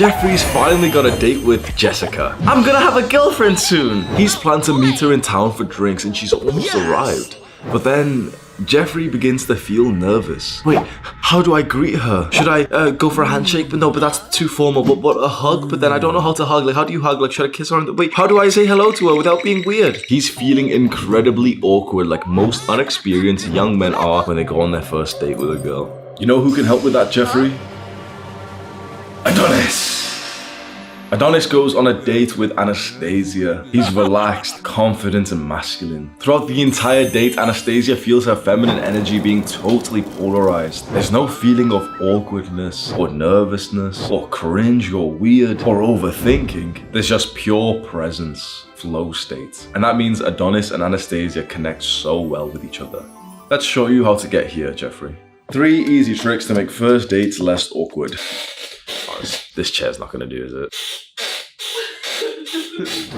Jeffrey's finally got a date with Jessica. I'm gonna have a girlfriend soon. He's planned to meet her in town for drinks and she's almost arrived. But then Jeffrey begins to feel nervous. Wait, how do I greet her? Should I go for a handshake? But no, but that's too formal. But a hug? But then I don't know how to hug. Like, how do you hug? Like, should I kiss her? Wait, how do I say hello to her without being weird? He's feeling incredibly awkward, like most unexperienced young men are when they go on their first date with a girl. You know who can help with that, Jeffrey? Adonis! Adonis goes on a date with Anastasia. He's relaxed, confident, and masculine. Throughout the entire date, Anastasia feels her feminine energy being totally polarized. There's no feeling of awkwardness, or nervousness, or cringe, or weird, or overthinking. There's just pure presence, flow state. And that means Adonis and Anastasia connect so well with each other. Let's show you how to get here, Jeffrey. 3 easy tricks to make first dates less awkward. This chair's not gonna do, is it?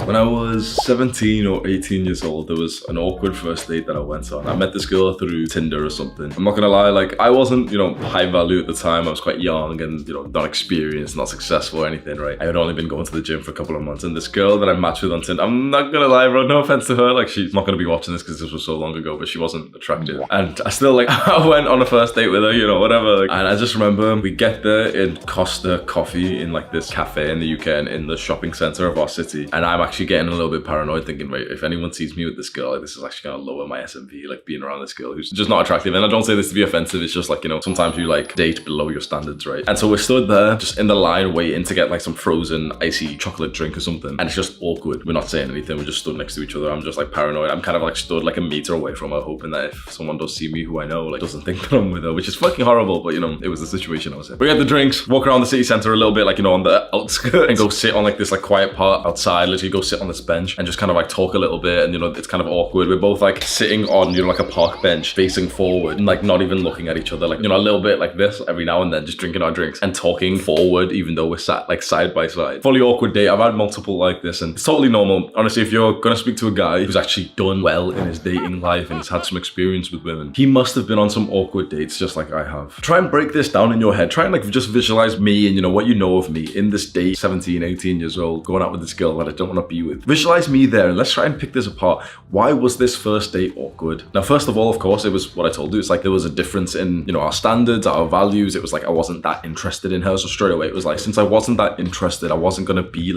When I was 17 or 18 years old, there was an awkward first date that I went on. I met this girl through Tinder or something. I'm not gonna lie, like, I wasn't, high value at the time. I was quite young and, not experienced, not successful or anything, right? I had only been going to the gym for a couple of months, and this girl that I matched with on Tinder, I'm not gonna lie, bro, no offense to her, like, she's not gonna be watching this because this was so long ago, but she wasn't attractive. And I still, I went on a first date with her, whatever. And I just remember we get there in Costa Coffee in, this cafe in the UK and in the shopping center of our city. And I'm actually getting a little bit paranoid, thinking, right, if anyone sees me with this girl, this is actually gonna lower my SMV, being around this girl who's just not attractive. And I don't say this to be offensive, it's just sometimes you date below your standards, right? And so we're stood there just in the line waiting to get some frozen icy chocolate drink or something, and it's just awkward. We're not saying anything, we're just stood next to each other. I'm just paranoid. I'm kind of stood a meter away from her, hoping that if someone does see me who I know, doesn't think that I'm with her, which is fucking horrible, but it was the situation I was in. We get the drinks, walk around the city center a little bit, on the outskirts, and go sit on this quiet part outside, literally go sit on this bench and just kind of talk a little bit. And it's kind of awkward. We're both sitting on a park bench facing forward and not even looking at each other, a little bit like this every now and then, just drinking our drinks and talking forward even though we're sat side by side. Fully awkward date. I've had multiple like this and it's totally normal. Honestly, if you're gonna speak to a guy who's actually done well in his dating life and he's had some experience with women, he must have been on some awkward dates just like I have. Try and break this down in your head. Try and just visualize me and what you know of me in this date, 17, 18 years old, going out with this girl that I don't want to be with. Visualize me there and let's try and pick this apart. Why was this first date awkward? Now, first of all, of course, it was what I told you. It's there was a difference in, our standards, our values. It was I wasn't that interested in her. So straight away, it was since I wasn't that interested, I wasn't going to be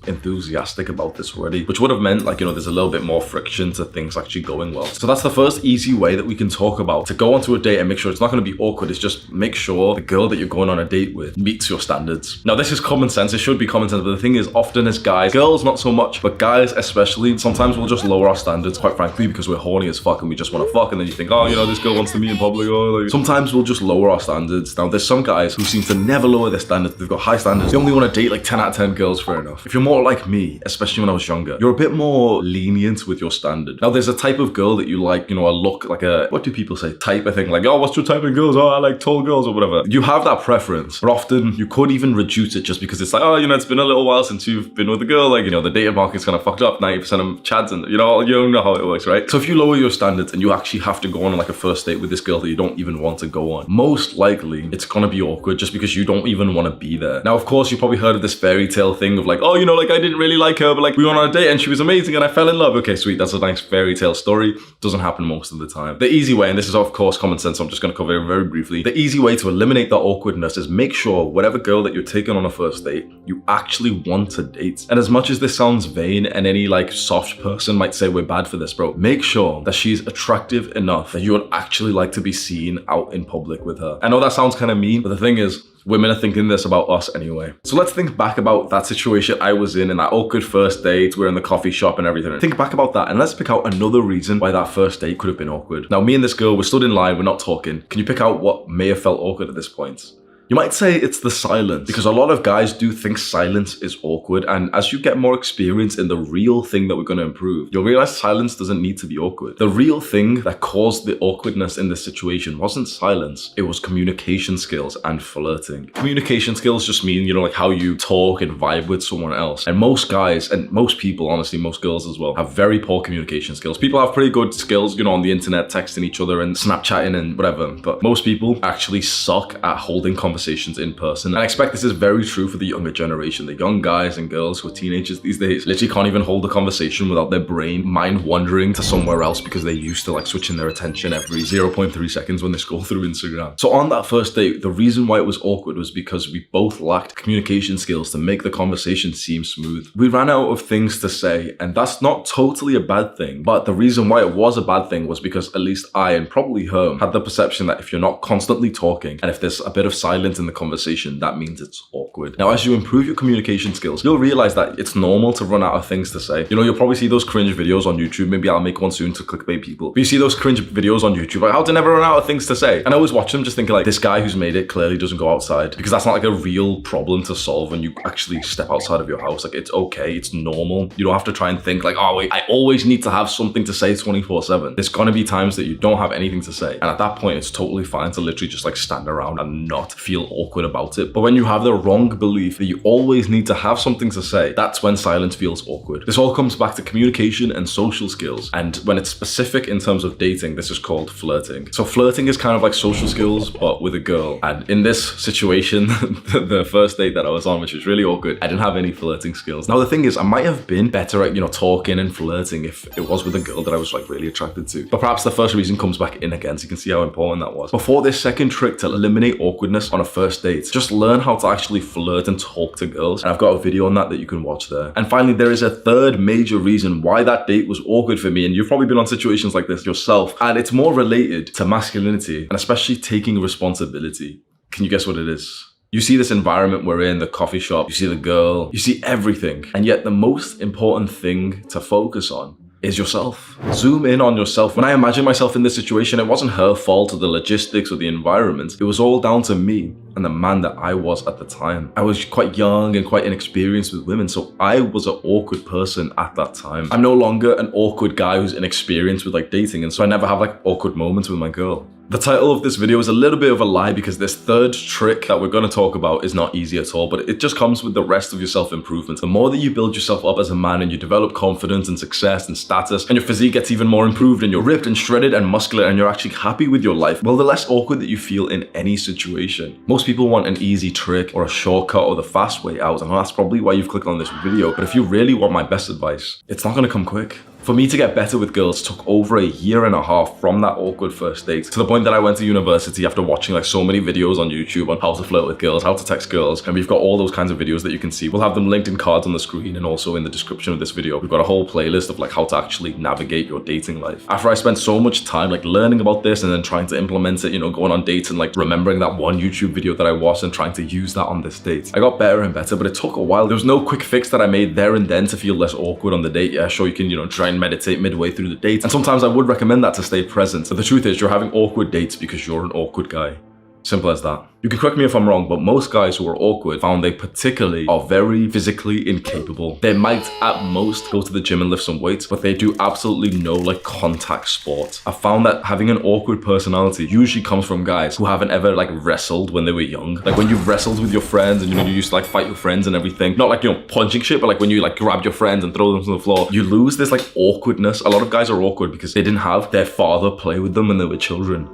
enthusiastic about this already, which would have meant there's a little bit more friction to things actually going well. So that's the first easy way that we can talk about to go onto a date and make sure it's not going to be awkward. Is just make sure the girl that you're going on a date with meets your standards. Now, this is common sense. It should be common sense, but the thing is, often as guys, girls not so much, but guys especially, sometimes we'll just lower our standards, quite frankly, because we're horny as fuck and we just want to fuck, and then you think, oh, this girl wants to meet in public, or sometimes we'll just lower our standards. Now, there's some guys who seem to never lower their standards. They've got high standards. They only want to date 10 out of 10 girls, fair enough. If you're more like me, especially when I was younger, you're a bit more lenient with your standard. Now, there's a type of girl that you like, a look, what do people say? Type, I think, oh, what's your type of girls? Oh, I like tall girls or whatever. You have that preference, but often you could even reduce it just because it's oh, it's been a little while since you've been with a girl, the dating market's kind of fucked up, 90% of chads, and you know how it works, right? So if you lower your standards and you actually have to go on a first date with this girl that you don't even want to go on, most likely it's gonna be awkward just because you don't even want to be there. Now, of course, you probably heard of this fairy tale thing of oh, I didn't really like her, but we went on a date and she was amazing and I fell in love. Okay, sweet, that's a nice fairy tale story. Doesn't happen most of the time. The easy way, and this is of course common sense, so I'm just gonna cover it very briefly. The easy way to eliminate that awkwardness is make sure whatever girl that you're taking on a first date, you actually want to date. And as much as this sounds vain and any soft person might say we're bad for this, bro, make sure that she's attractive enough that you would actually like to be seen out in public with her. I know that sounds kind of mean, but the thing is, women are thinking this about us anyway. So let's think back about that situation I was in that awkward first date. We're in the coffee shop and everything. Think back about that and let's pick out another reason why that first date could have been awkward. Now, me and this girl, we're stood in line, we're not talking. Can you pick out what may have felt awkward at this point? You might say it's the silence, because a lot of guys do think silence is awkward, and as you get more experience in the real thing that we're going to improve, you'll realize silence doesn't need to be awkward. The real thing that caused the awkwardness in this situation wasn't silence, it was communication skills and flirting. Communication skills just mean, how you talk and vibe with someone else. And most guys, and most people, honestly, most girls as well, have very poor communication skills. People have pretty good skills, on the internet, texting each other and Snapchatting and whatever, but most people actually suck at holding conversations conversations in person. And I expect this is very true for the younger generation. The young guys and girls who are teenagers these days literally can't even hold a conversation without their mind wandering to somewhere else because they used to like switching their attention every 0.3 seconds when they scroll through Instagram. So on that first date, the reason why it was awkward was because we both lacked communication skills to make the conversation seem smooth. We ran out of things to say, and that's not totally a bad thing, but the reason why it was a bad thing was because at least I, and probably her, had the perception that if you're not constantly talking and if there's a bit of silence in the conversation, that means it's awkward. Now, as you improve your communication skills, you'll realize that it's normal to run out of things to say. You know, you'll probably see those cringe videos on YouTube. Maybe I'll make one soon to clickbait people. But you see those cringe videos on YouTube, like how to never run out of things to say. And I always watch them just thinking like, this guy who's made it clearly doesn't go outside, because that's not like a real problem to solve when you actually step outside of your house. Like, it's okay, it's normal. You don't have to try and think like, oh wait, I always need to have something to say 24/7. There's gonna be times that you don't have anything to say. And at that point, it's totally fine to literally just like stand around and not feel awkward about it. But when you have the wrong belief that you always need to have something to say, that's when silence feels awkward. This all comes back to communication and social skills. And when it's specific in terms of dating, this is called flirting. So flirting is kind of like social skills, but with a girl. And in this situation, the first date that I was on, which was really awkward, I didn't have any flirting skills. Now, the thing is, I might have been better at, talking and flirting if it was with a girl that I was like really attracted to. But perhaps the first reason comes back in again, so you can see how important that was. Before this second trick to eliminate awkwardness on a first date, just learn how to actually flirt and talk to girls. And I've got a video on that you can watch there. And finally, there is a third major reason why that date was awkward for me. And you've probably been on situations like this yourself. And it's more related to masculinity and especially taking responsibility. Can you guess what it is? You see this environment we're in, the coffee shop, you see the girl, you see everything. And yet the most important thing to focus on is yourself. Zoom in on yourself. When I imagine myself in this situation, it wasn't her fault or the logistics or the environment. It was all down to me and the man that I was at the time. I was quite young and quite inexperienced with women, so I was an awkward person at that time. I'm no longer an awkward guy who's inexperienced with like dating, and so I never have like awkward moments with my girl. The title of this video is a little bit of a lie because this third trick that we're going to talk about is not easy at all, but it just comes with the rest of your self-improvement. The more that you build yourself up as a man and you develop confidence and success and status, and your physique gets even more improved and you're ripped and shredded and muscular and you're actually happy with your life, well, the less awkward that you feel in any situation. Most people want an easy trick or a shortcut or the fast way out, and that's probably why you've clicked on this video. But if you really want my best advice, it's not going to come quick. For me to get better with girls took over a year and a half from that awkward first date to the point that I went to university after watching like so many videos on YouTube on how to flirt with girls, how to text girls, and we've got all those kinds of videos that you can see. We'll have them linked in cards on the screen and also in the description of this video. We've got a whole playlist of like how to actually navigate your dating life. After I spent so much time like learning about this and then trying to implement it, going on dates and like remembering that one YouTube video that I watched and trying to use that on this date, I got better and better, but it took a while. There was no quick fix that I made there and then to feel less awkward on the date. Yeah, sure, you can, try and meditate midway through the date, and sometimes I would recommend that to stay present. But the truth is, you're having awkward dates because you're an awkward guy. Simple as that. You can correct me if I'm wrong, but most guys who are awkward found they particularly are very physically incapable. They might at most go to the gym and lift some weights, but they do absolutely no like contact sport. I found that having an awkward personality usually comes from guys who haven't ever like wrestled when they were young. Like when you've wrestled with your friends and you used to like fight your friends and everything. Not like, punching shit, but like when you like grab your friends and throw them to the floor, you lose this like awkwardness. A lot of guys are awkward because they didn't have their father play with them when they were children.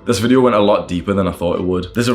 This video went a lot deeper than I thought it would. There's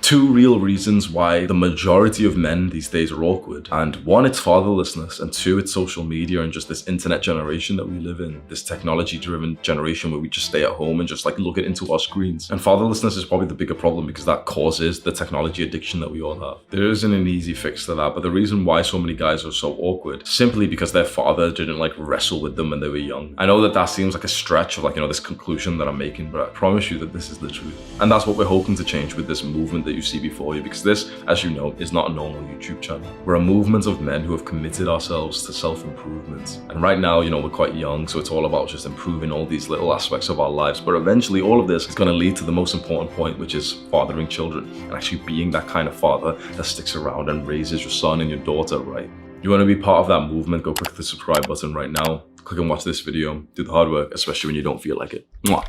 two real reasons why the majority of men these days are awkward. And one, it's fatherlessness, and two, it's social media and just this internet generation that we live in, this technology-driven generation where we just stay at home and just like look into our screens. And fatherlessness is probably the bigger problem because that causes the technology addiction that we all have. There isn't an easy fix to that, but the reason why so many guys are so awkward, simply because their father didn't like wrestle with them when they were young. I know that seems like a stretch of like, this conclusion that I'm making, but I promise you that this is the truth. And that's what we're hoping to change with this movement that you see before you, because this, as you know, is not a normal YouTube channel. We're a movement of men who have committed ourselves to self-improvement. And right now, we're quite young, so it's all about just improving all these little aspects of our lives. But eventually, all of this is going to lead to the most important point, which is fathering children and actually being that kind of father that sticks around and raises your son and your daughter right. You want to be part of that movement? Go click the subscribe button right now. Click and watch this video. Do the hard work, especially when you don't feel like it. Mwah.